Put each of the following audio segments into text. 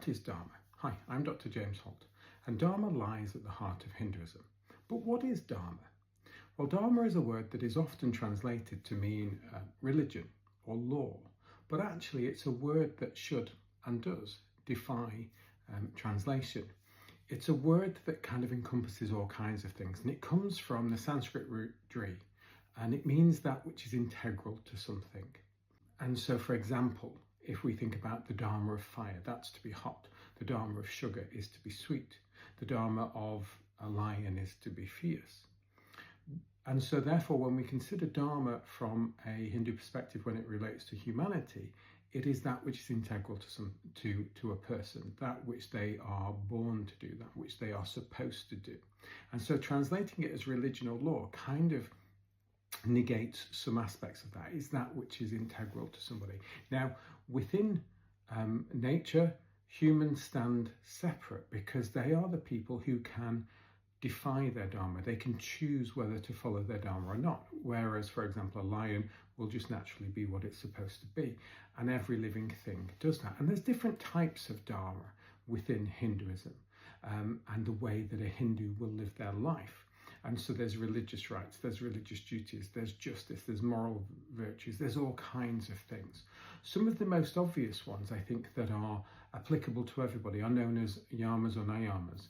What is Dharma? Hi, I'm Dr. James Holt, and Dharma lies at the heart of Hinduism. But what is Dharma? Well, Dharma is a word that is often translated to mean religion or law, but actually it's a word that should and does defy translation. It's a word that kind of encompasses all kinds of things, and it comes from the Sanskrit root dri, and it means that which is integral to something. And so, for example, if we think about the Dharma of fire, that's to be hot. The Dharma of sugar is to be sweet. The Dharma of a lion is to be fierce. And so therefore, when we consider Dharma from a Hindu perspective, when it relates to humanity, it is that which is integral to a person, that which they are born to do, that which they are supposed to do. And so translating it as religion or law kind of negates some aspects of that. Is that which is integral to somebody. Now, within nature, humans stand separate because they are the people who can defy their dharma. They can choose whether to follow their dharma or not. Whereas, for example, a lion will just naturally be what it's supposed to be. And every living thing does that. And there's different types of dharma within Hinduism and the way that a Hindu will live their life. And so there's religious rights, there's religious duties, there's justice, there's moral virtues, there's all kinds of things. Some of the most obvious ones, I think, that are applicable to everybody are known as yamas or niyamas.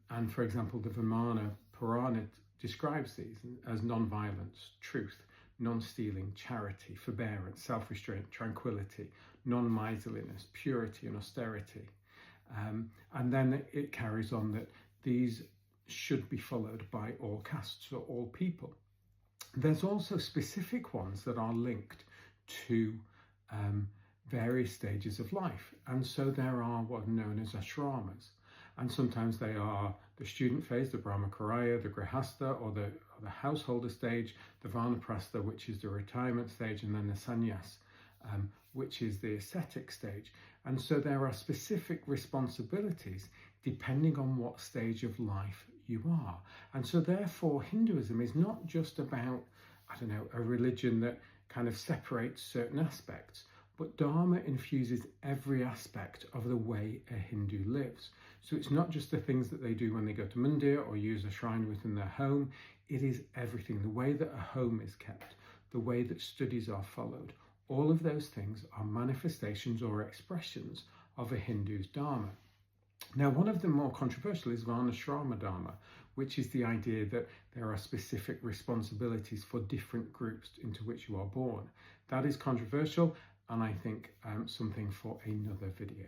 And for example, the Vimana Purana describes these as non-violence, truth, non-stealing, charity, forbearance, self-restraint, tranquility, non-miserliness, purity and austerity. And then it carries on that these should be followed by all castes or all people. There's also specific ones that are linked to various stages of life. And so there are what are known as ashramas. And sometimes they are the student phase, the brahmacharya, the grihastha, or the householder stage, the vanaprastha, which is the retirement stage, and then the sannyas, which is the ascetic stage. And so there are specific responsibilities depending on what stage of life you are. And so therefore Hinduism is not just about, a religion that kind of separates certain aspects, but Dharma infuses every aspect of the way a Hindu lives. So it's not just the things that they do when they go to mandir or use a shrine within their home. It is everything, the way that a home is kept, the way that studies are followed. All of those things are manifestations or expressions of a Hindu's Dharma. Now, one of the more controversial is Varnashrama Dharma, which is the idea that there are specific responsibilities for different groups into which you are born. That is controversial, and I think something for another video.